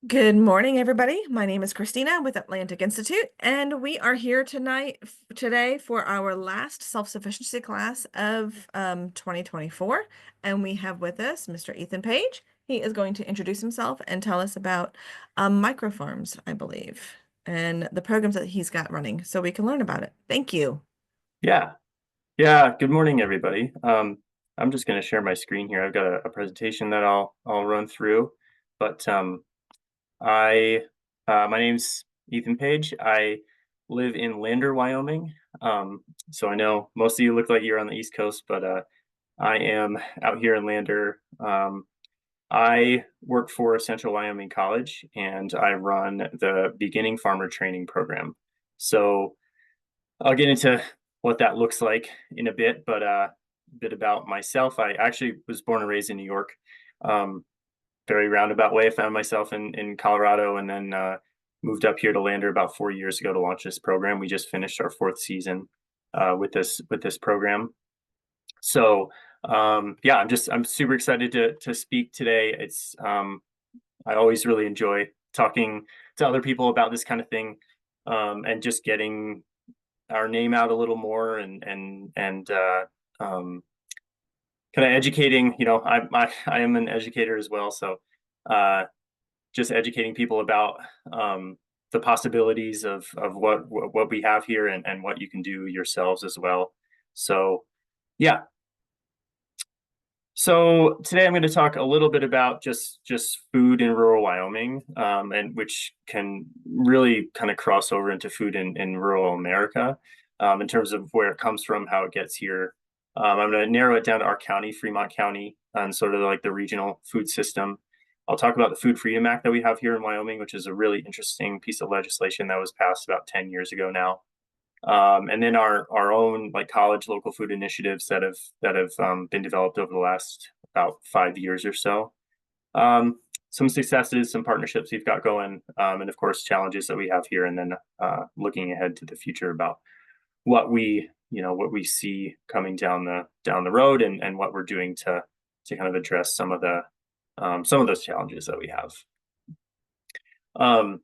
Good morning, everybody. My name is Christina with Atlantic Institute, and we are here today for our last self-sufficiency class of 2024. And we have with us Mr. Ethan Page. He is going to introduce himself and tell us about microfarms, I believe, and the programs that he's got running so we can learn about it. Thank you. Yeah, yeah. Good morning, everybody. I'm just going to share my screen here. I've got a presentation that I'll run through, but I my name's Ethan Page. I live in Lander, Wyoming. So I know most of you look like you're on the East Coast, but I am out here in Lander. I work for Central Wyoming College, and I run the Beginning Farmer Training Program. So I'll get into what that looks like in a bit, but a bit about myself. I actually was born and raised in New York. Um, Very roundabout way, I found myself in Colorado, and then moved up here to Lander about 4 years ago to launch this program. We just finished our fourth season with this program. So yeah, I'm super excited to speak today. I always really enjoy talking to other people about this kind of thing, and just getting our name out a little more and um, kind of educating. I am an educator as well, so uh, just educating people about the possibilities of what we have here and what you can do yourselves as well. So yeah. So today I'm going to talk a little bit about just food in rural Wyoming, and which can really kind of cross over into food in rural America, in terms of where it comes from, how it gets here. I'm going to narrow it down to our county, Fremont County, and sort of like the regional food system. I'll talk about the Food Freedom Act that we have here in Wyoming, which is a really interesting piece of legislation that was passed about 10 years ago now. And then our own like college local food initiatives that have been developed over the last about 5 years or so. Some successes, some partnerships we've got going, and of course challenges that we have here, and then looking ahead to the future about what we see coming down the road, and what we're doing to kind of address some of those challenges that we have. Um,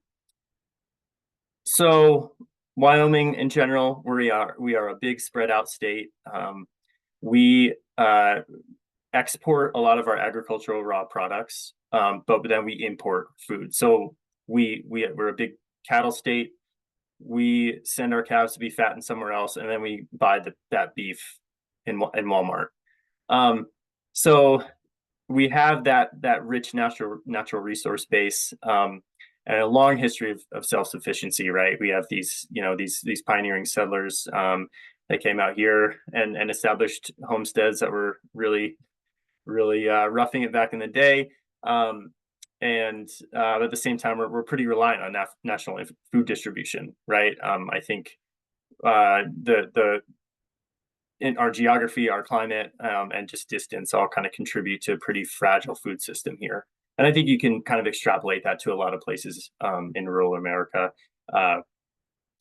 So Wyoming in general, we are a big spread out state. We export a lot of our agricultural raw products, but then we import food. So we're a big cattle state. We send our cows to be fattened somewhere else, and then we buy that beef in Walmart. Um, so we have that rich natural resource base, and a long history of self-sufficiency, right? We have these pioneering settlers, that came out here and established homesteads that were really roughing it back in the day. And at the same time, we're pretty reliant on national food distribution, right? I think the in our geography, our climate, and just distance all kind of contribute to a pretty fragile food system here. And I think you can kind of extrapolate that to a lot of places, in rural America. Uh,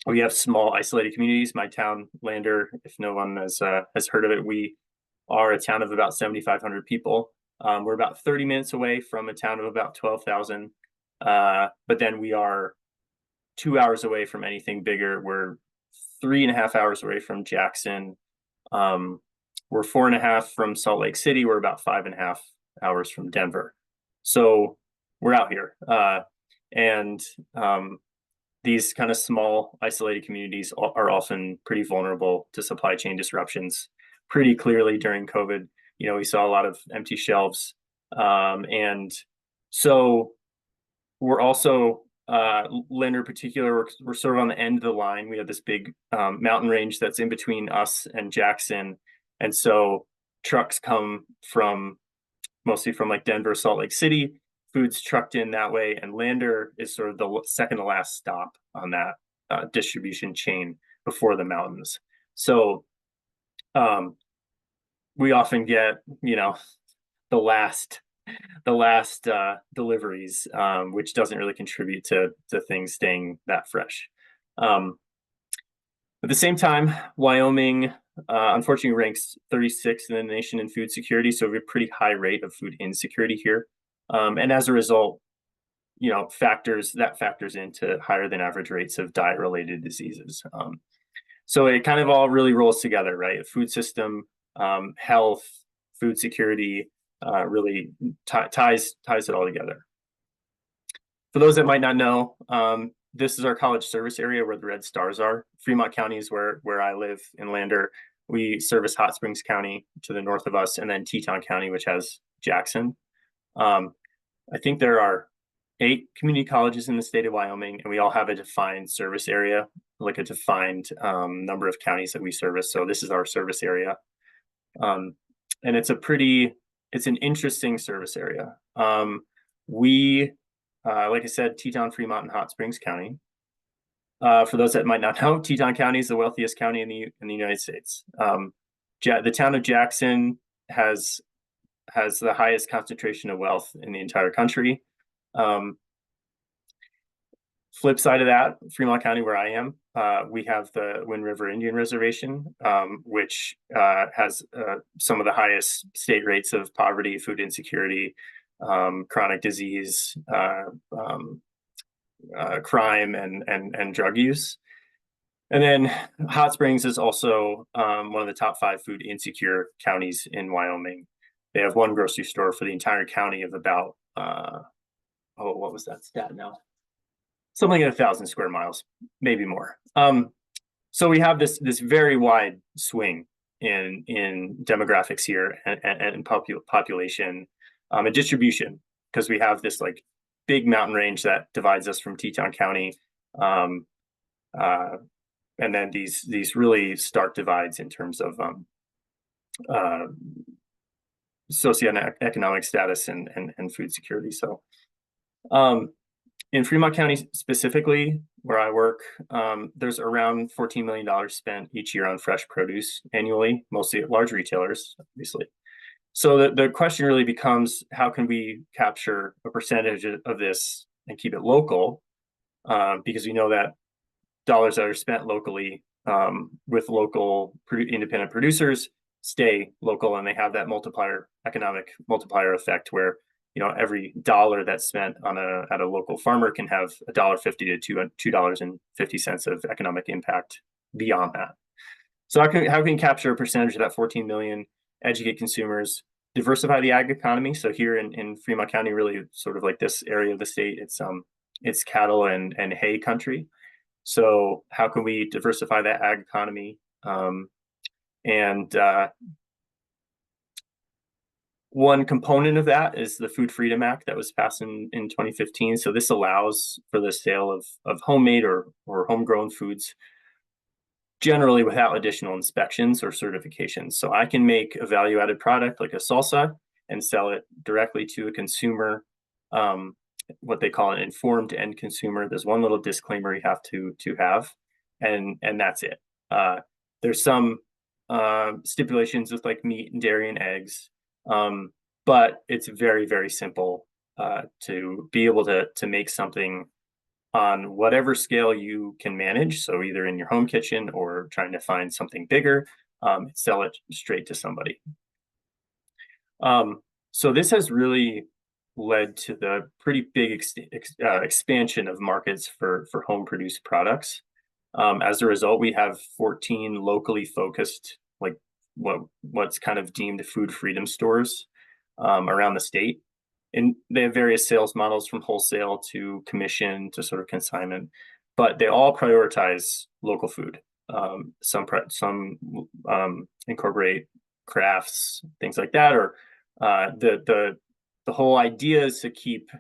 we have small isolated communities. My town, Lander, if no one has heard of it, we are a town of about 7,500 people. We're about 30 minutes away from a town of about 12,000. But then we are 2 hours away from anything bigger. We're 3.5 hours away from Jackson. um, we're 4.5 from Salt Lake City. We're about 5.5 hours from Denver. So we're out here. And these kind of small, isolated communities are often pretty vulnerable to supply chain disruptions. Pretty clearly during COVID, we saw a lot of empty shelves. And so we're also, Lander in particular, we're sort of on the end of the line. We have this big mountain range that's in between us and Jackson. And so trucks come mostly from like Denver, Salt Lake City. Food's trucked in that way. And Lander is sort of the second to last stop on that distribution chain before the mountains. So um, we often get, the last deliveries, which doesn't really contribute to things staying that fresh. At the same time, Wyoming, unfortunately ranks 36th in the nation in food security, so we have a pretty high rate of food insecurity here. And as a result, factors into higher than average rates of diet related diseases. So it kind of all really rolls together, right? Food system, health, food security, really ties it all together. For those that might not know, this is our college service area where the red stars are. Fremont County is where I live in Lander. We service Hot Springs County to the north of us, and then Teton County, which has Jackson. I think there are 8 community colleges in the state of Wyoming, and we all have a defined service area, like a defined number of counties that we service. So this is our service area. And it's an interesting service area. We, like I said, Teton, Fremont, and Hot Springs County. For those that might not know, Teton County is the wealthiest county in the United States. The town of Jackson has the highest concentration of wealth in the entire country. Flip side of that, Fremont County, where I am, we have the Wind River Indian Reservation, which has some of the highest state rates of poverty, food insecurity, chronic disease, crime, and drug use. And then Hot Springs is also one of the top 5 food insecure counties in Wyoming. They have one grocery store for the entire county of about, what was that stat now? Something like 1,000 square miles, maybe more. So we have this very wide swing in demographics here and population and distribution, because we have this like big mountain range that divides us from Teton County, and then these really stark divides in terms of socioeconomic status and food security. So in Fremont County specifically, where I work, there's around $14 million spent each year on fresh produce annually, mostly at large retailers, obviously. So the question really becomes, how can we capture a percentage of this and keep it local? Because we know that dollars that are spent locally with local independent producers stay local, and they have that economic multiplier effect where every dollar that's spent at a local farmer can have $1.50 to $2.50 of economic impact beyond that. So how can we capture a percentage of that 14 million, educate consumers, diversify the ag economy? So here in Fremont County, really sort of like this area of the state, it's cattle and hay country. So how can we diversify that ag economy? One component of that is the Food Freedom Act that was passed in 2015. So this allows for the sale of homemade or homegrown foods, generally without additional inspections or certifications. So I can make a value-added product like a salsa and sell it directly to a consumer, what they call an informed end consumer. There's one little disclaimer you have to have, and that's it. There's some stipulations with like meat and dairy and eggs, but it's very, very simple to be able to make something on whatever scale you can manage. So either in your home kitchen or trying to find something bigger, sell it straight to somebody. So this has really led to the pretty big expansion of markets for home produced products. As a result, we have 14 locally focused, like what's kind of deemed food freedom stores around the state. And they have various sales models from wholesale to commission to sort of consignment, but they all prioritize local food. Some incorporate crafts, things like that, or the whole idea is to keep,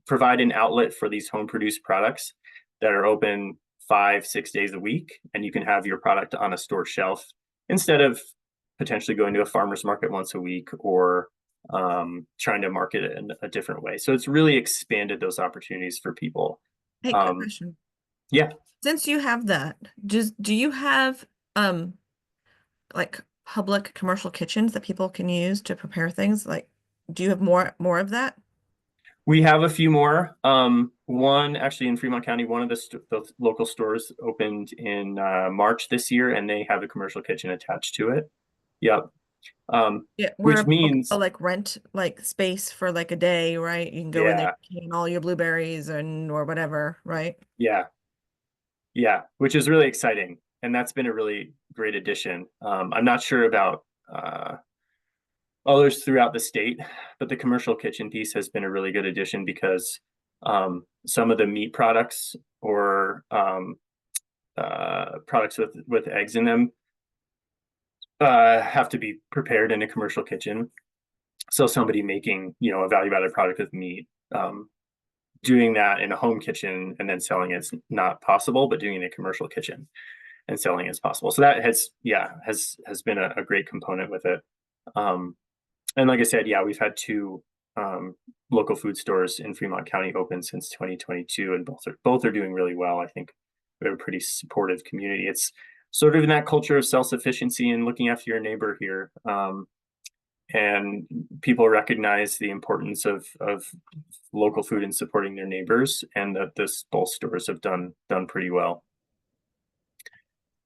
provide an outlet for these home produced products that are open 5-6 days a week, and you can have your product on a store shelf instead of potentially going to a farmer's market once a week or trying to market it in a different way. So it's really expanded those opportunities for people. Hey, quick question. Yeah. Since you have that, do you have like public commercial kitchens that people can use to prepare things? Like, do you have more of that? We have a few more. One actually in Fremont County, one of the local stores opened in March this year, and they have a commercial kitchen attached to it. Yep. Yeah, which where means, people like rent like space for like a day, right? You can go in there, yeah, can all your blueberries and or whatever, right? yeah, yeah, which is really exciting. And that's been a really great addition. I'm not sure about others throughout the state, but the commercial kitchen piece has been a really good addition because some of the meat products or products with eggs in them have to be prepared in a commercial kitchen. So somebody making, a value added product with meat, doing that in a home kitchen and then selling it's not possible, but doing it in a commercial kitchen and selling is possible. So that has been a great component with it. Um, and like I said, yeah, we've had two local food stores in Fremont County open since 2022, and both are doing really well. I think we have a pretty supportive community. It's sort of in that culture of self-sufficiency and looking after your neighbor here. And people recognize the importance of local food and supporting their neighbors, and that this both stores have done pretty well.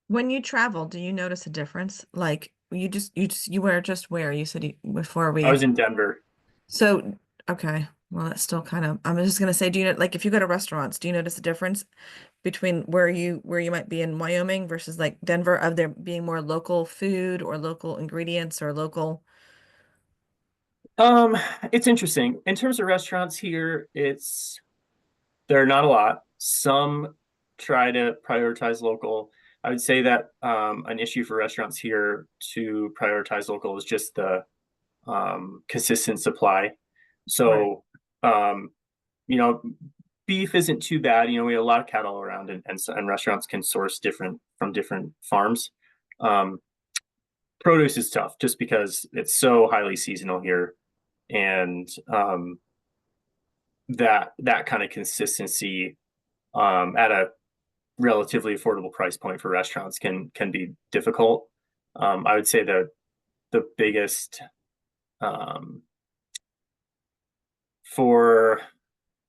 When you travel, do you notice a difference? Like you were just where you said before I we was in Denver. so okay. Well, that's still kind of I'm just gonna say, do you know like if you go to restaurants, do you notice a difference between where you might be in Wyoming versus like Denver of there being more local food or local ingredients or local Um, it's interesting. In terms of restaurants here, there are not a lot. Some try to prioritize local. I would say that an issue for restaurants here to prioritize local is just the consistent supply. right. So, um, you know, beef isn't too bad. We have a lot of cattle around, and restaurants can source different from different farms. Um, Produce is tough just because it's so highly seasonal here, and that kind of consistency at a relatively affordable price point for restaurants can be difficult. I would say the biggest um, for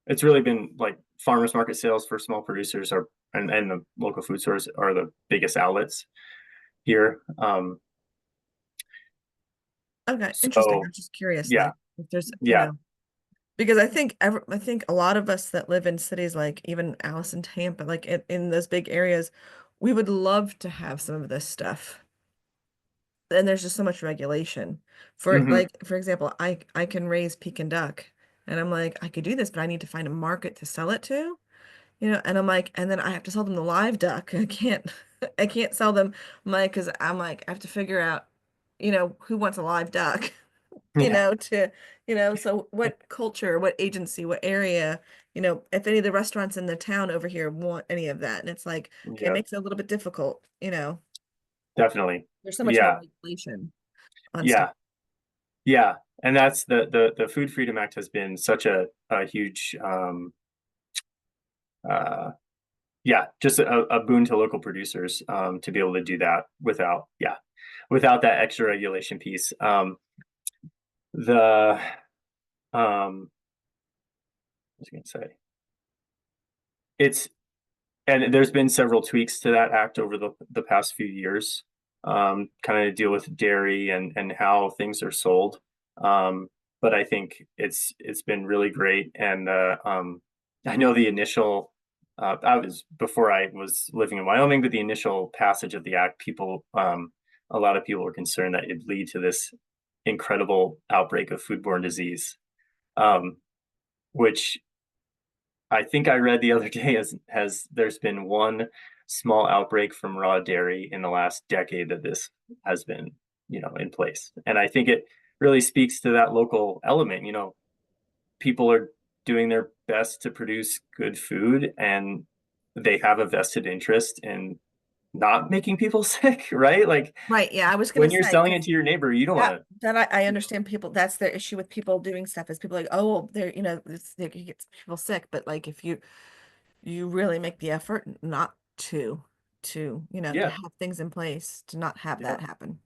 it's really been like farmers market sales for small producers are and the local food stores are the biggest outlets here. Okay, interesting. So I'm just curious, yeah, like if there's, yeah, because I think a lot of us that live in cities like even Alice in Tampa, like in those big areas, we would love to have some of this stuff. And there's just so much regulation. hmm For example, I can raise Pekin duck, and I'm like, I could do this, but I need to find a market to sell it to, and I'm like, and then I have to sell them the live duck. I can't I can't sell them like because I'm like, I have to figure out, who wants a live duck. yeah, So what culture, what agency, what area, if any of the restaurants in the town over here want any of that. And it's like, okay, it yeah, makes it a little bit difficult. definitely, There's so much more yeah, regulation on stuff. yeah, yeah. And that's the Food Freedom Act has been such a huge uh, yeah, just a boon to local producers to be able to do that without that extra regulation piece. The what was I going to say? It's and there's been several tweaks to that act over the past few years, kind of deal with dairy and how things are sold. But I think it's been really great, and I know the initial. I was before I was living in Wyoming, but the initial passage of the act, a lot of people were concerned that it'd lead to this incredible outbreak of foodborne disease, um, which I think I read the other day has there's been one small outbreak from raw dairy in the last decade that this has been, in place. And I think it really speaks to that local element. People are doing their best to produce good food, and they have a vested interest in not making people sick, right? Like Right. Yeah. I was gonna when you're say selling it 'cause to your neighbor, you don't want that to, I you know, understand people. That's their issue with people doing stuff is people like, oh, well, it gets people sick. But like, if you really make the effort not to yeah, have things in place to not have yeah. that happen.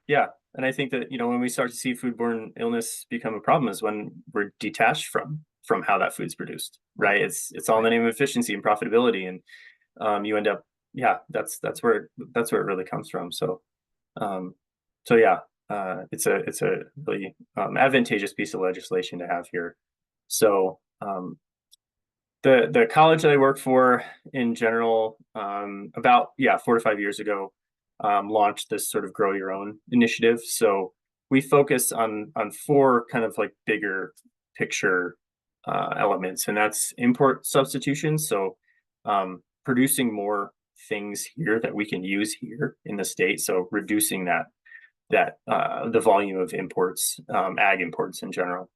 Yeah. And I think that, when we start to see foodborne illness become a problem is when we're detached from how that food's produced, Right. right? It's all in Right. the name of efficiency and profitability. And you end up, yeah, that's where it really comes from. Um, so yeah. it's a really advantageous piece of legislation to have here. So the college that I work for in general, about 4 to 5 years ago, launched this sort of grow your own initiative. So we focus on four kind of like bigger picture elements, and that's import substitution. So producing more things here that we can use here in the state. So reducing that the volume of imports, ag imports in general.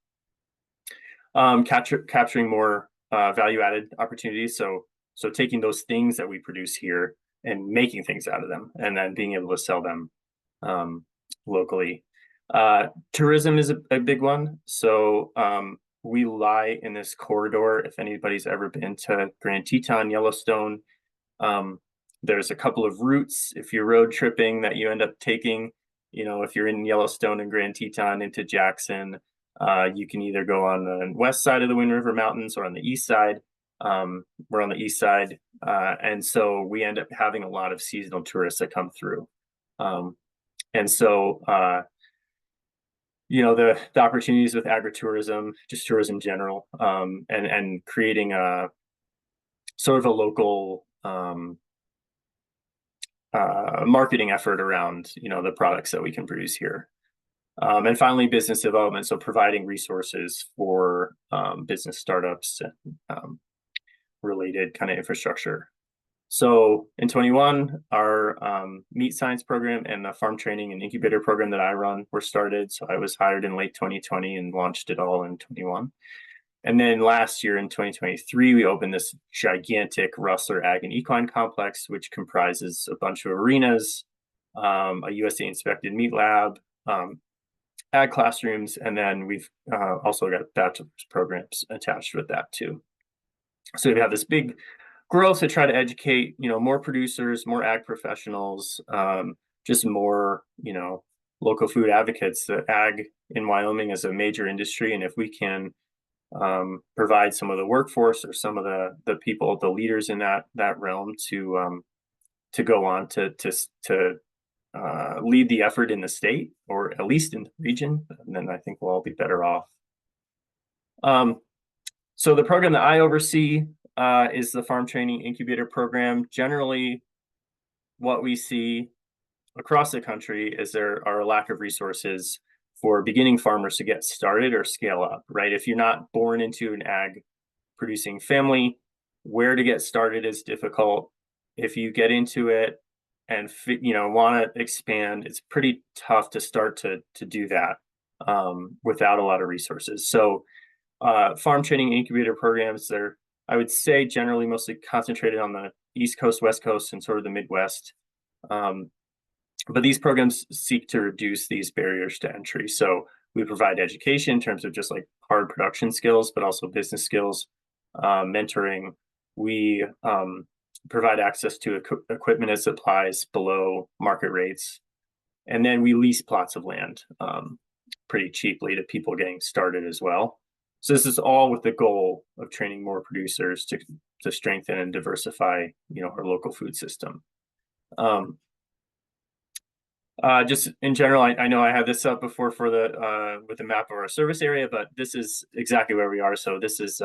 Capturing more value-added opportunities. So taking those things that we produce here and making things out of them, and then being able to sell them locally. Tourism is a big one. So we lie in this corridor. If anybody's ever been to Grand Teton, Yellowstone, there's a couple of routes if you're road tripping that you end up taking. If you're in Yellowstone and Grand Teton into Jackson, you can either go on the west side of the Wind River Mountains or on the east side. We're on the east side, and so we end up having a lot of seasonal tourists that come through. And so, the opportunities with agritourism, just tourism in general, and creating a sort of a local marketing effort around, the products that we can produce here. And finally, business development. So providing resources for business startups and related kind of infrastructure. So in 21, our meat science program and the farm training and incubator program that I run were started. So I was hired in late 2020 and launched it all in 21. And then last year in 2023, we opened this gigantic Rustler Ag and Equine Complex, which comprises a bunch of arenas, a USDA inspected meat lab, ag classrooms, and then we've also got bachelor's programs attached with that too. So we have this big growth to try to educate, more producers, more ag professionals, just more, local food advocates. The ag in Wyoming is a major industry, and if we can provide some of the workforce or some of the people, the leaders in that realm to go on to lead the effort in the state, or at least in the region, and then I think we'll all be better off. So the program that I oversee is the Farm Training Incubator Program. Generally, what we see across the country is there are a lack of resources for beginning farmers to get started or scale up, right? If you're not born into an ag producing family, where to get started is difficult. If you get into it and want to expand, it's pretty tough to start to do that without a lot of resources. So farm training incubator programs, they're, I would say, generally mostly concentrated on the East Coast, West Coast, and sort of the Midwest. But these programs seek to reduce these barriers to entry. So we provide education in terms of just like hard production skills, but also business skills, mentoring. We provide access to equipment and supplies below market rates. And then we lease plots of land pretty cheaply to people getting started as well. So this is all with the goal of training more producers to strengthen and diversify, our local food system. Just in general, I know I had this up before for with the map of our service area, but this is exactly where we are. So this is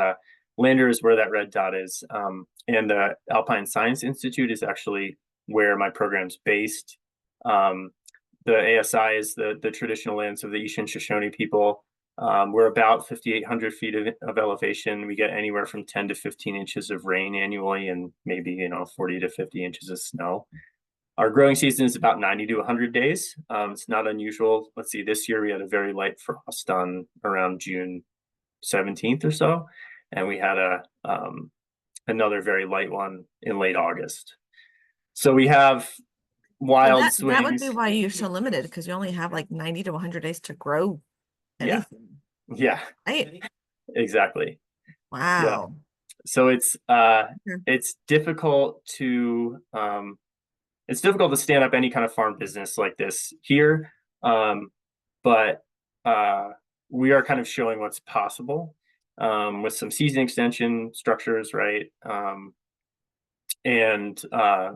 Lander is where that red dot is, and the Alpine Science Institute is actually where my program's based. The ASI is the traditional lands of the Eastern Shoshone people. We're about 5,800 feet of elevation. We get anywhere from 10 to 15 inches of rain annually, and maybe 40 to 50 inches of snow. Our growing season is about 90 to 100 days. It's not unusual. Let's see, this year we had a very light frost on around June 17th or so, and we had another very light one in late August. So we have wild swings. That would be why you're so limited, because you only have like 90 to 100 days to grow anything. Yeah. Right. Exactly. Wow. Yeah. So it's difficult to stand up any kind of farm business like this here, but we are kind of showing what's possible with some season extension structures, right? And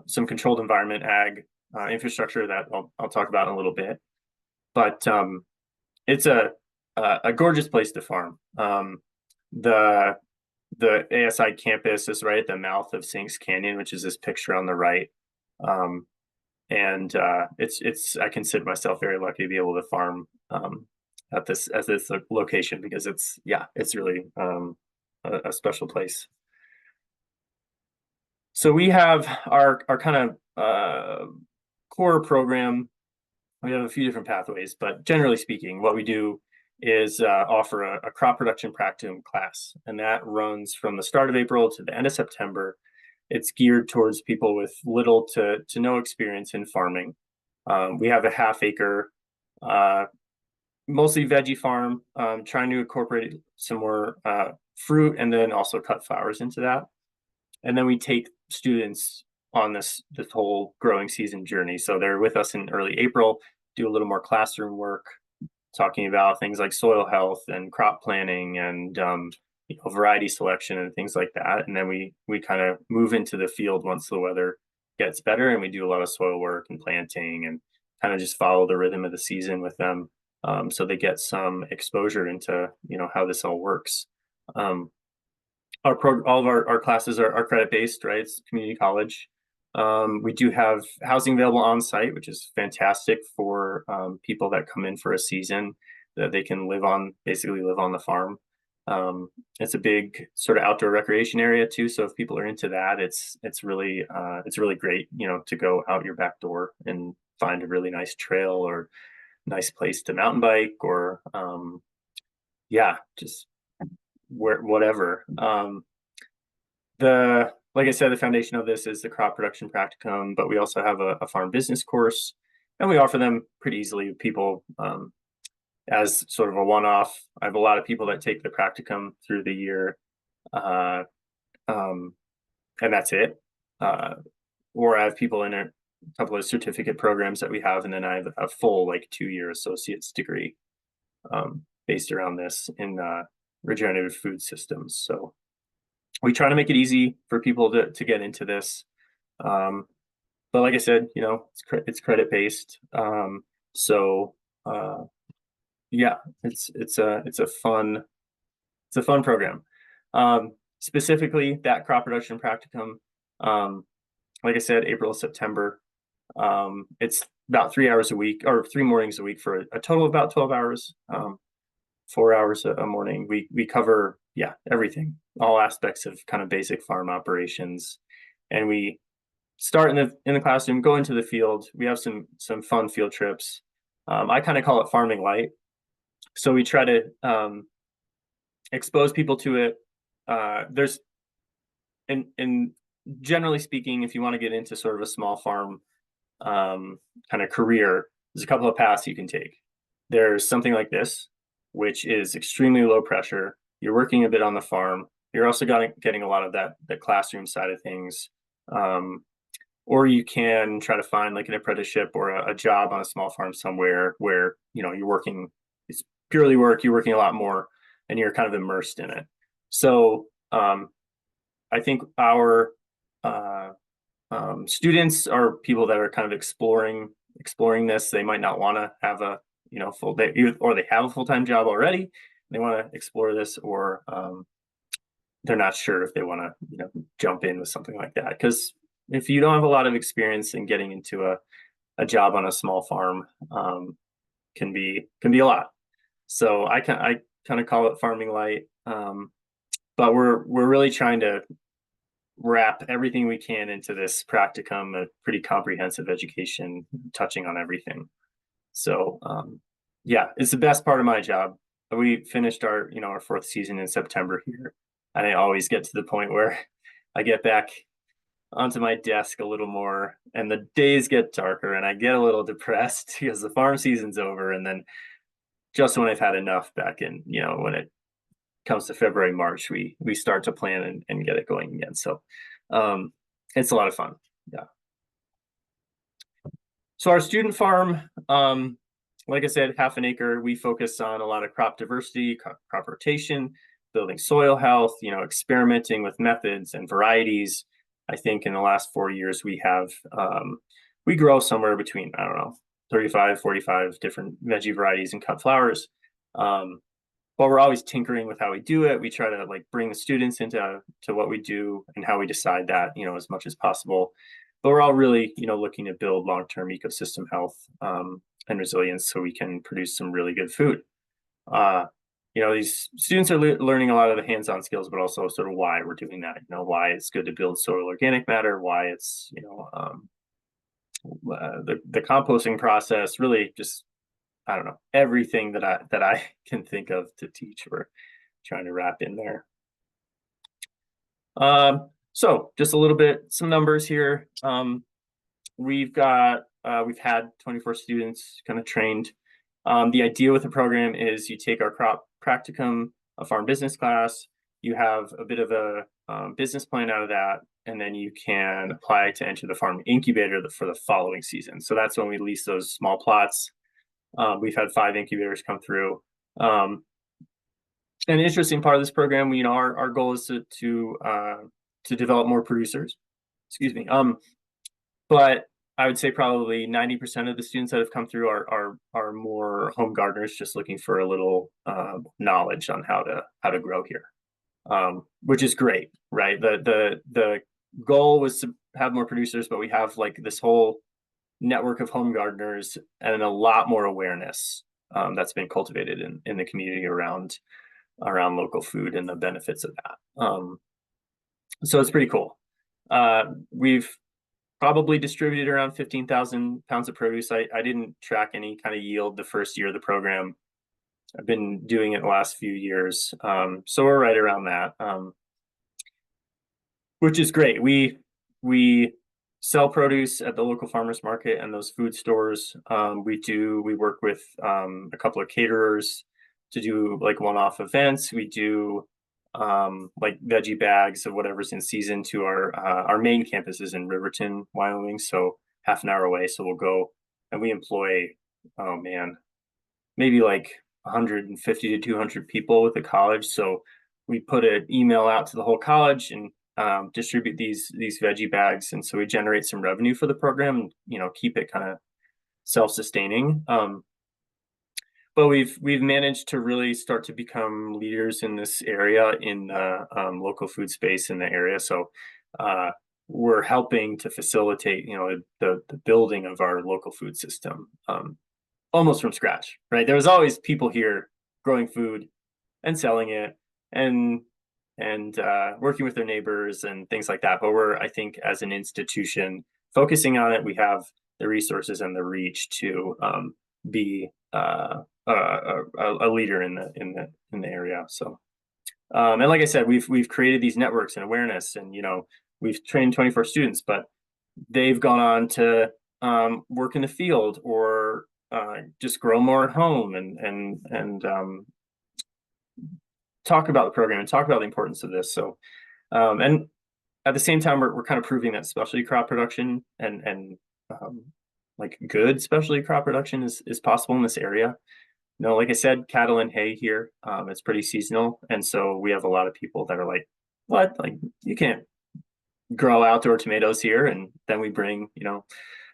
some controlled environment ag infrastructure that I'll talk about in a little bit. but it's a gorgeous place to farm. The ASI campus is right at the mouth of Sinks Canyon, which is this picture on the right. Um, and it's I consider myself very lucky to be able to farm at this location because it's really a special place. So we have our kind of core program. We have a few different pathways, but generally speaking, what we do is offer a crop production practicum class, and that runs from the start of April to the end of September. It's geared towards people with little to no experience in farming. We have a half-acre, mostly veggie farm, trying to incorporate some more fruit and then also cut flowers into that. And then we take students on this whole growing season journey. So they're with us in early April, do a little more classroom work, talking about things like soil health and crop planning and variety selection and things like that. And then we kind of move into the field once the weather gets better, and we do a lot of soil work and planting and kind of just follow the rhythm of the season with them, so they get some exposure into how this all works. All of our classes are credit based, right? It's community college. We do have housing available on site, which is fantastic for people that come in for a season that they can basically live on the farm. It's a big sort of outdoor recreation area too. So if people are into that, it's really great, to go out your back door and find a really nice trail or nice place to mountain bike or just whatever. Like I said, the foundation of this is the crop production practicum, but we also have a farm business course, and we offer them pretty easily to people as sort of a one-off. I have a lot of people that take the practicum through the year, uh, and that's it. Or I have people in a couple of certificate programs that we have, and then I have a full 2-year associate's degree based around this in regenerative food systems. So we try to make it easy for people to get into this. But like I said, it's credit based. So it's a fun program. Specifically that crop production practicum, like I said, April, September. It's about 3 hours a week or 3 mornings a week for a total of about 12 hours. 4 hours a morning. We cover everything, all aspects of kind of basic farm operations, and we start in the classroom, go into the field. We have some fun field trips. I kind of call it farming light. So we try to expose people to it. There's in generally speaking, if you want to get into sort of a small farm kind of career, there's a couple of paths you can take. There's something like this, which is extremely low pressure. You're working a bit on the farm. You're also getting a lot of the classroom side of things. Or you can try to find like an apprenticeship or a job on a small farm somewhere where, you're working, it's purely work, you're working a lot more and you're kind of immersed in it. So I think our students are people that are kind of exploring this. They might not want to have a full day, or they have a full-time job already. They want to explore this, or they're not sure if they want to jump in with something like that. Because if you don't have a lot of experience in getting into a job on a small farm, can be a lot. So I kind of call it farming light, but we're really trying to wrap everything we can into this practicum, a pretty comprehensive education touching on everything. So it's the best part of my job. We finished our 4th season in September here, and I always get to the point where I get back onto my desk a little more and the days get darker and I get a little depressed because the farm season's over. And then just when I've had enough back in, when it comes to February, March, we start to plan and get it going again. So it's a lot of fun. Yeah. So our student farm, like I said, half an acre, we focus on a lot of crop diversity, crop rotation, building soil health, experimenting with methods and varieties. I think in the last 4 years, we grow somewhere between, I don't know, 35, 45 different veggie varieties and cut flowers. But we're always tinkering with how we do it. We try to like bring the students into what we do and how we decide that, as much as possible. But we're all really, looking to build long-term ecosystem health and resilience so we can produce some really good food. Uh, these students are learning a lot of the hands-on skills, but also sort of why we're doing that. Why it's good to build soil organic matter, why it's the composting process. Really, just I don't know, everything that I can think of to teach. We're trying to wrap in there. So just a little bit, some numbers here. We've had 24 students kind of trained. The idea with the program is you take our crop practicum, a farm business class, you have a bit of a business plan out of that, and then you can apply to enter the farm incubator for the following season. So that's when we lease those small plots. We've had 5 incubators come through. An interesting part of this program, our goal is to develop more producers. Excuse me. But I would say probably 90% of the students that have come through are more home gardeners, just looking for a little knowledge on how to grow here, which is great, right? The goal was to have more producers, but we have like this whole network of home gardeners and a lot more awareness that's been cultivated in the community around local food and the benefits of that. So it's pretty cool. We've probably distributed around 15,000 pounds of produce. I didn't track any kind of yield the first year of the program. I've been doing it the last few years. So we're right around that, which is great. We sell produce at the local farmers market and those food stores. We work with a couple of caterers to do like one-off events. We do like veggie bags of whatever's in season to our main campus is in Riverton, Wyoming, so half an hour away. So we'll go and we employ, oh man, maybe like 150 to 200 people with the college. So we put an email out to the whole college and distribute these veggie bags, and so we generate some revenue for the program. Keep it kind of self-sustaining. But we've managed to really start to become leaders in this area in the local food space in the area. So we're helping to facilitate, the building of our local food system almost from scratch, right? There was always people here growing food and selling it and working with their neighbors and things like that. But I think, as an institution focusing on it, we have the resources and the reach to be a leader in the area. So, and like I said, we've created these networks and awareness, and we've trained 24 students, but they've gone on to work in the field or just grow more at home and talk about the program and talk about the importance of this. So, and at the same time, we're kind of proving that specialty crop production and like good specialty crop production is possible in this area. Like I said, cattle and hay here, it's pretty seasonal. And so we have a lot of people that are like, what? Like, you can't grow outdoor tomatoes here. And then we bring,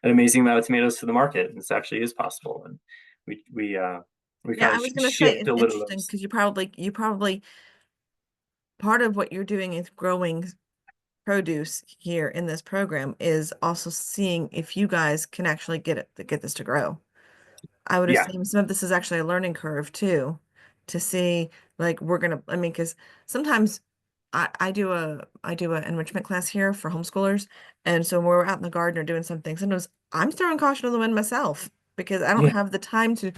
an amazing amount of tomatoes to the market. And this actually is possible. And we Yeah, kind I of was going to say shift it's a little of interesting those. because you probably part of what you're doing is growing produce here in this program is also seeing if you guys can actually get this to grow. I would Yeah. assume some of this is actually a learning curve too, to see like I mean, because sometimes I do a enrichment class here for homeschoolers, and so when we're out in the garden or doing something, sometimes I'm throwing caution to the wind myself because I don't Yeah. have the time to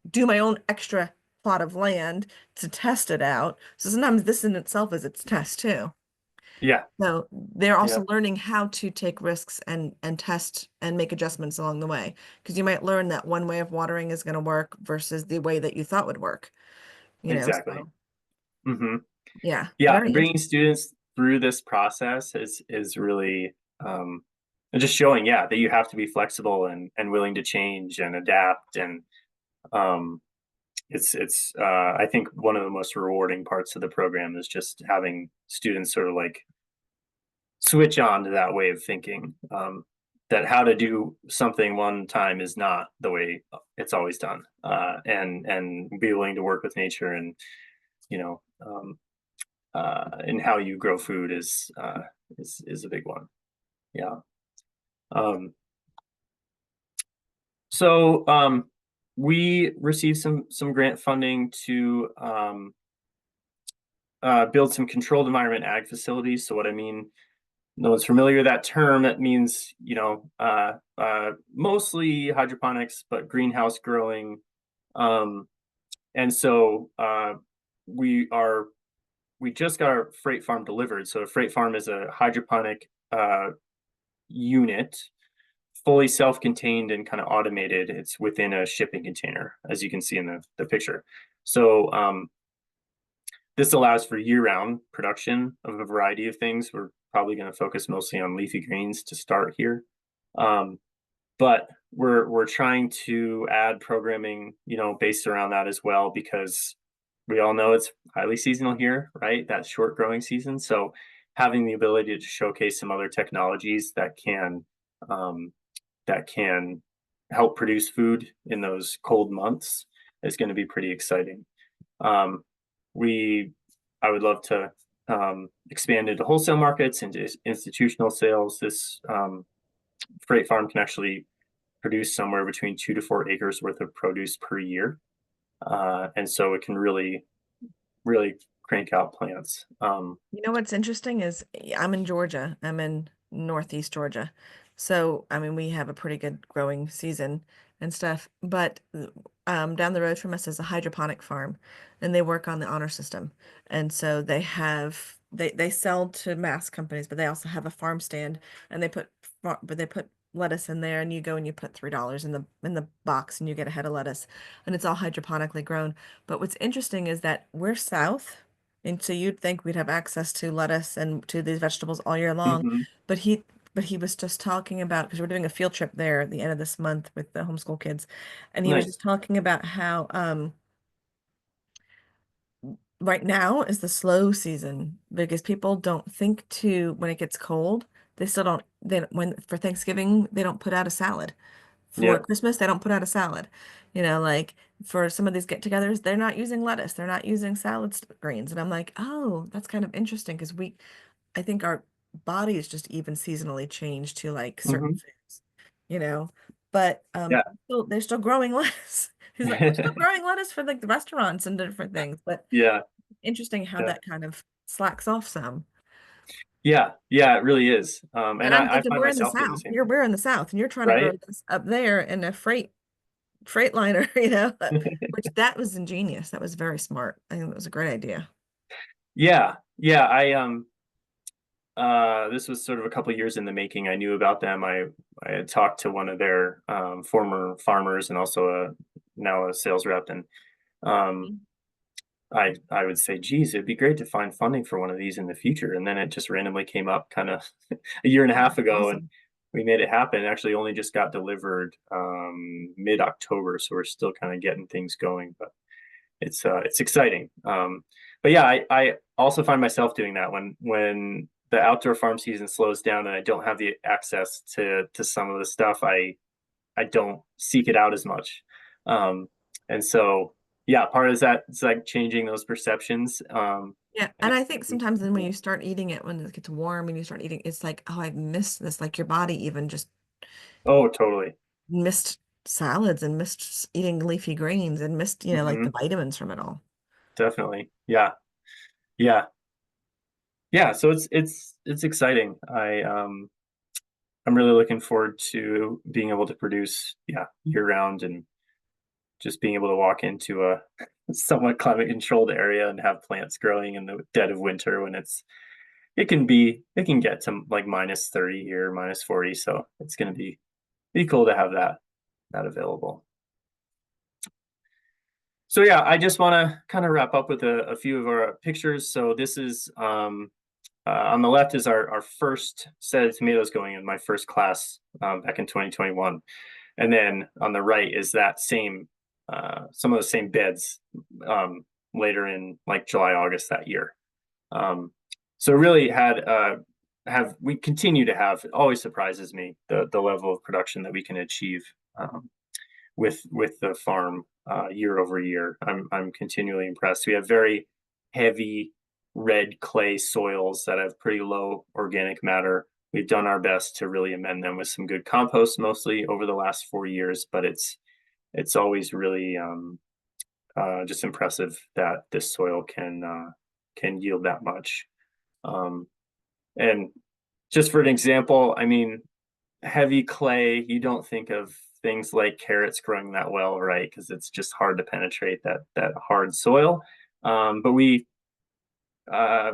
do my own extra plot of land to test it out. So sometimes this in itself is its test too. Yeah. So they're Yeah. also learning how to take risks and test and make adjustments along the way. Because you might learn that one way of watering is going to work versus the way that you thought would work. Exactly. So Hmm. yeah, Yeah. very And bringing students through this process is really and just showing, yeah, that you have to be flexible and willing to change and adapt. And um, it's I think one of the most rewarding parts of the program is just having students sort of like switch on to that way of thinking. that how to do something one time is not the way it's always done, and be willing to work with nature, and you know, and how you grow food is a big one. Yeah. Um, so we received some grant funding to build some controlled environment ag facilities. So what I mean, no one's familiar with that term. It means, mostly hydroponics, but greenhouse growing. Um, and so we are we just got our freight farm delivered. So a freight farm is a hydroponic unit, fully self-contained and kind of automated. It's within a shipping container, as you can see in the picture. So this allows for year-round production of a variety of things. We're probably going to focus mostly on leafy greens to start here. But we're trying to add programming, based around that as well, because we all know it's highly seasonal here, right? That short growing season. So having the ability to showcase some other technologies um, that can help produce food in those cold months is going to be pretty exciting. Um, we, I would love to expand into wholesale markets, into institutional sales. This freight farm can actually produce somewhere between 2 to 4 acres worth of produce per year, and so it can really crank out plants. You know what's interesting is I'm in Georgia. I'm in Northeast Georgia. So, I mean, we have a pretty good growing season and stuff. But down the road from us is a hydroponic farm, and they work on the honor system. And so they sell to mass companies, but they also have a farm stand, and they put lettuce in there, and you go and you put $3 in the box, and you get a head of lettuce, and it's all hydroponically grown. But what's interesting is that we're south. And so you'd think we'd have access to lettuce and to these vegetables all year long. Mhm. But he was just talking about, because we're doing a field trip there at the end of this month with the homeschool kids. And he was Nice. just talking about how right now is the slow season because people don't think to when it gets cold, they still don't when for Thanksgiving they don't put out a salad. For Yeah. Christmas, they don't put out a salad. Like for some of these get-togethers, they're not using lettuce, they're not using greens. And I'm like, oh, that's kind of interesting because I think our bodies just even seasonally change to like certain Hmm. foods, you know. But Yeah. they're still growing lettuce. He's like, we're still growing lettuce for like the restaurants and different things. But Yeah. interesting how Yeah. that kind of slacks off some. Yeah. Yeah. It really is. And And I'm I thinking find we're in the myself doing the South. same thing, We're in the South, and you're trying to grow right? this up there in a freight liner, which that was ingenious. That was very smart. I think it was a great idea. Yeah. Yeah. This was sort of a couple years in the making. I knew about them. I had talked to one of their former farmers, and also now a sales rep, and um, I would say, geez, it'd be great to find funding for one of these in the future. And then it just randomly came up kind of a year and a half ago, and Awesome. we made it happen. It actually only just got delivered mid-October, so we're still kind of getting things going, but it's exciting. But yeah, I also find myself doing that when the outdoor farm season slows down and I don't have the access to some of the stuff. I don't seek it out as much. Um, and so, yeah, part of that is like changing those perceptions. Yeah, And and I think sometimes then when you start eating it, when it gets warm and you start eating, it's like, oh, I've missed this. Like your body even just oh, totally. missed salads and missed eating leafy greens and missed, like the Hmm. vitamins from it all. Definitely. Yeah. Yeah. Yeah. So it's exciting. I'm really looking forward to being able to produce, yeah, year round, and just being able to walk into a somewhat climate controlled area and have plants growing in the dead of winter when it can get to like -30 here, -40. So it's going to be cool to have that available. So yeah, I just want to kind of wrap up with a few of our pictures. So this is on the left is our first set of tomatoes going in my first class back in 2021. And then on the right is that same, some of the same beds later in like July, August that year. Um, so really had we continue to have, it always surprises me the level of production that we can achieve with the farm year over year. I'm continually impressed. We have very heavy red clay soils that have pretty low organic matter. We've done our best to really amend them with some good compost, mostly over the last 4 years, but it's always really just impressive that this soil can yield that much. Um, and just for an example, I mean, heavy clay, you don't think of things like carrots growing that well, right? Because it's just hard to penetrate that hard soil. But we uh,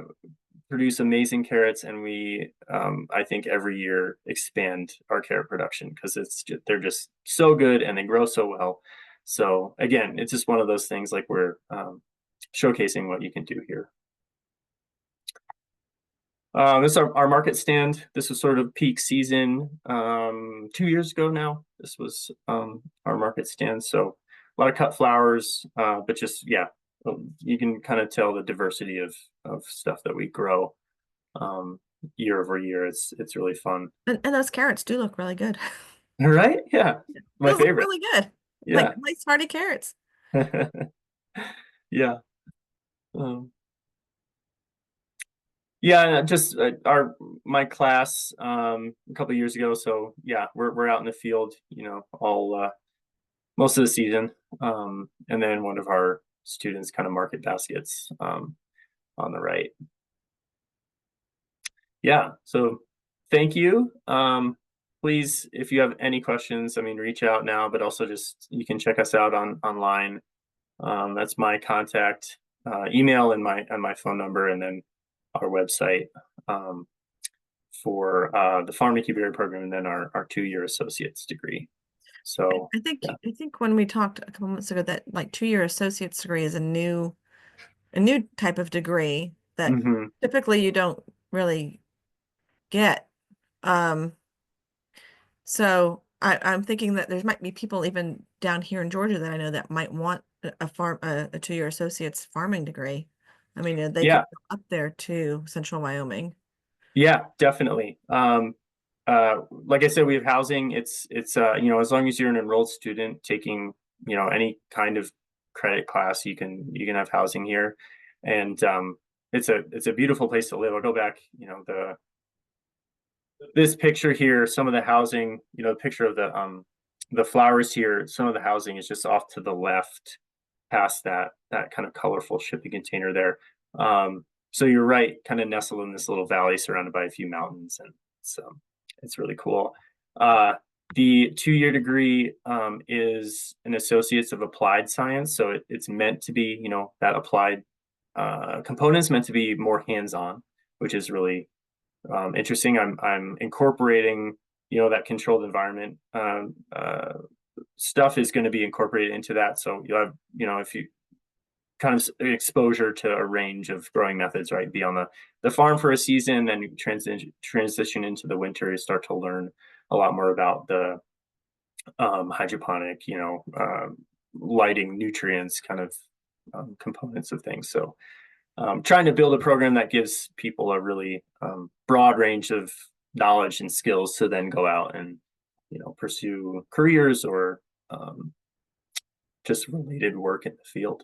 produce amazing carrots, and we I think every year expand our carrot production because they're just so good and they grow so well. So again, it's just one of those things like we're showcasing what you can do here. This is our market stand. This was sort of peak season 2 years ago now. This was our market stand. So a lot of cut flowers, but just, yeah, you can kind of tell the diversity of stuff that we grow year over year. It's really fun. And those carrots do look really good. Right? Yeah. My Those look favorite. really good. Like Yeah. nice hearty carrots. Yeah. Um, Yeah, just my class a couple of years ago. So yeah, we're out in the field, all most of the season, and then one of our students kind of market baskets on the right. Yeah, so thank you. Please, if you have any questions, I mean, reach out now, but also just you can check us out online. That's my contact email and my phone number, and then our website. Um, for the Farm Incubator program and then our 2 year associate's degree. So yeah. I think when we talked a couple months ago that like 2-year associate's degree is a new type of degree that Hmm. typically you don't really get. Um, so I'm thinking that there might be people even down here in Georgia that I know that might want a 2-year associate's farming degree. I mean, they could Yeah, go up there to Central Wyoming. yeah, definitely. Like I said, we have housing. It's as long as you're an enrolled student taking, any kind of credit class, you can have housing here. And it's a beautiful place to live. I'll go back, this picture here, some of the housing, the picture of the flowers here, some of the housing is just off to the left past that kind of colorful shipping container there. So you're right, kind of nestled in this little valley surrounded by a few mountains, and it's really cool. Uh, the 2 year degree is an Associates of Applied Science, so it's meant to be, that applied component is meant to be more hands-on, which is really interesting. I'm incorporating, that controlled environment stuff is going to be incorporated into that. So you'll have, if you kind of exposure to a range of growing methods, right? Be on the farm for a season, then you transition into the winter, you start to learn a lot more about the hydroponic, lighting, nutrients, kind of components of things. So trying to build a program that gives people a really broad range of knowledge and skills to then go out and pursue careers or just related work in the field.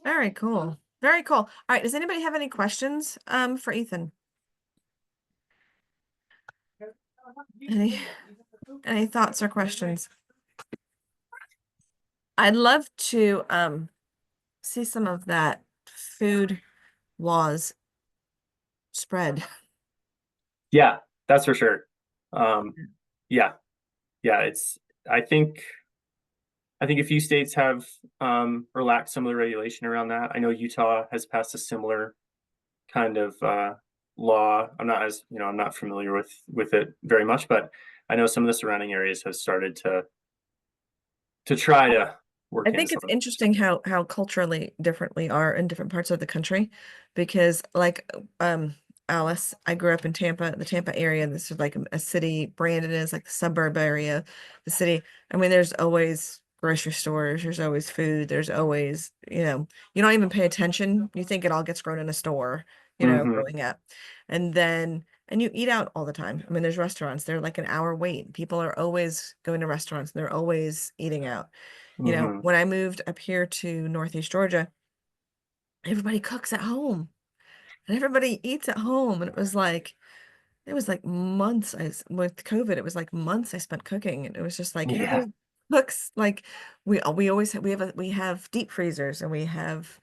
Very cool. Very cool. All right. Does anybody have any questions for Ethan? Any any thoughts or questions? I'd love to see some of that food laws spread. Yeah, that's for sure. Um, yeah, yeah. I think a few states have relaxed some of the regulation around that. I know Utah has passed a similar kind of law. I'm not familiar with it very much, but I know some of the surrounding areas have started to try to I work in think some it's of those. interesting how culturally different we are in different parts of the country because like Alice, I grew up in Tampa, the Tampa area. This is like a city. Brandon is like the suburb area, the city. I mean, there's always grocery stores, there's always food, there's always, you don't even pay attention. You think it all gets grown in a store, Mm-hmm. growing up. And you eat out all the time. I mean, there's restaurants, they're like an hour wait. People are always going to restaurants and they're always eating out. Mm-hmm. When I moved up here to Northeast Georgia, everybody cooks at home and everybody eats at home. And it was like months with COVID, it was like months I spent cooking. And it was just like Yeah. everybody cooks like we always have we have deep freezers and we have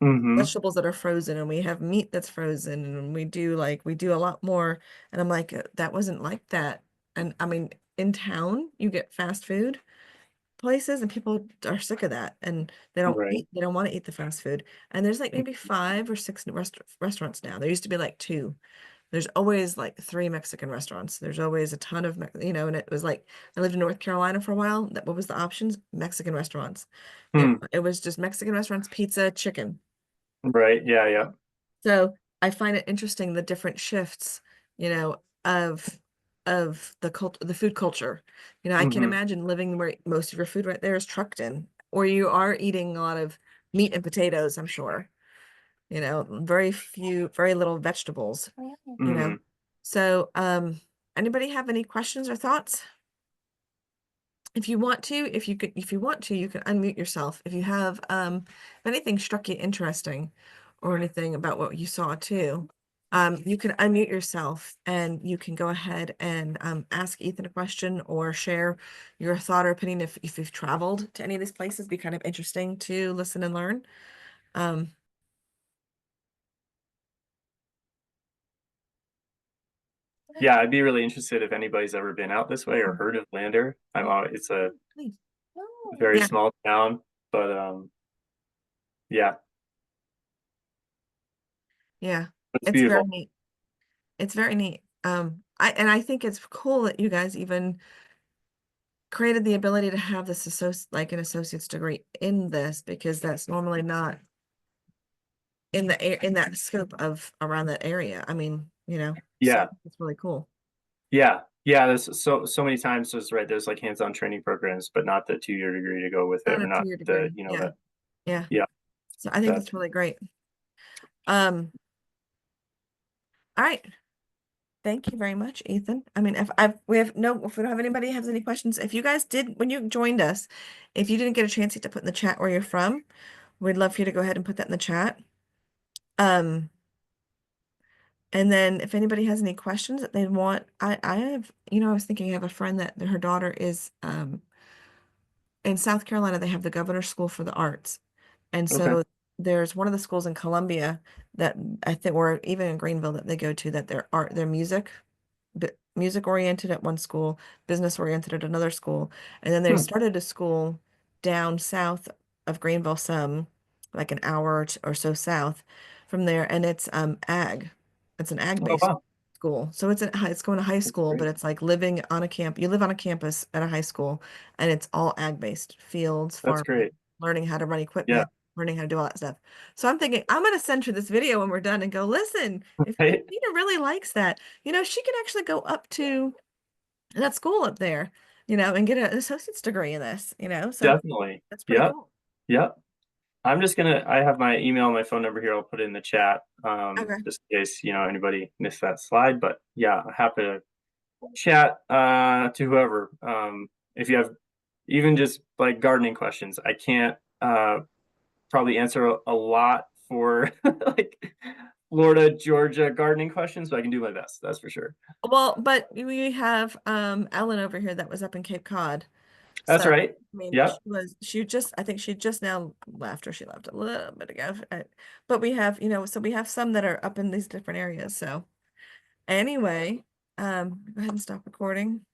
Mm-hmm. vegetables that are frozen and we have meat that's frozen and we do a lot more. And I'm like, that wasn't like that. And I mean, in town, you get fast food places and people are sick of that and Right. they don't want to eat the fast food. And there's like maybe 5 or 6 restaurants now. There used to be like 2. There's always like 3 Mexican restaurants. There's always a ton of, and it was like, I lived in North Carolina for a while. What was the options? Mexican restaurants. Hmm. It was just Mexican restaurants, pizza, chicken. Right. Yeah. Yeah. So I find it interesting the different shifts, of the food culture. I can Mm-hmm. imagine living where most of your food right there is trucked in, or you are eating a lot of meat and potatoes, I'm sure. Very little vegetables, you Mm-hmm. know. So, anybody have any questions or thoughts? If you want to, you can unmute yourself. If you have, if anything struck you interesting or anything about what you saw too, you can unmute yourself and you can go ahead and ask Ethan a question or share your thought or opinion if you've traveled to any of these places. It'd be kind of interesting to listen and learn. Um, Yeah, I'd be really interested if anybody's ever been out this way or heard of Lander. It's a Please. very Yeah, small town, but yeah, yeah. it's It's very beautiful. neat. It's very neat. I think it's cool that you guys even created the ability to have this like an associate's degree in this because that's normally not in that scope of around that area. I mean, so Yeah, it's really cool. yeah, yeah. There's so many times there's like hands-on training programs, but not the 2-year degree to go with it, On or a not 2-year the degree. Yeah, that. yeah. Yeah, So I think that. that's really great. Um, all right. Thank you very much, Ethan. I mean, if we don't have anybody has any questions, if you guys did when you joined us, if you didn't get a chance yet to put in the chat where you're from, we'd love for you to go ahead and put that in the chat. Um, And then if anybody has any questions that they want, I have, I was thinking I have a friend that her daughter is in South Carolina, they have the Governor's School for the Arts. And Okay. so there's one of the schools in Columbia that I think, or even in Greenville that they go to that they're music oriented at one school, business oriented at another school. And then they Hmm. started a school down south of Greenville, like an hour or so south from there. And it's ag. It's an ag Oh based wow, school. So it's going to high that's school, but great. it's like living on a camp. You live on a campus at a high school and it's all ag based, fields, That's farming, great. learning how to run Yeah. equipment, learning how to do all that stuff. So I'm thinking I'm going to send her this video when we're done and go, listen, if Right. Christina really likes that, she could actually go up to that school up there, and get an associate's degree in this, so Definitely. that's pretty Yep. cool. Yep. I have my email, my phone number here. I'll put it in the chat, Okay. just in case, anybody missed that slide. But yeah, happy to chat, to whoever. If you have even just like gardening questions, I can't, probably answer a lot for like Florida, Georgia gardening questions, but I can do my best. That's for sure. Well, but we have Ellen over here that was up in Cape Cod. So, That's I right. mean, Yep. I think she just now left or she left a little bit ago. But we have, so we have some that are up in these different areas. So anyway, go ahead and stop recording.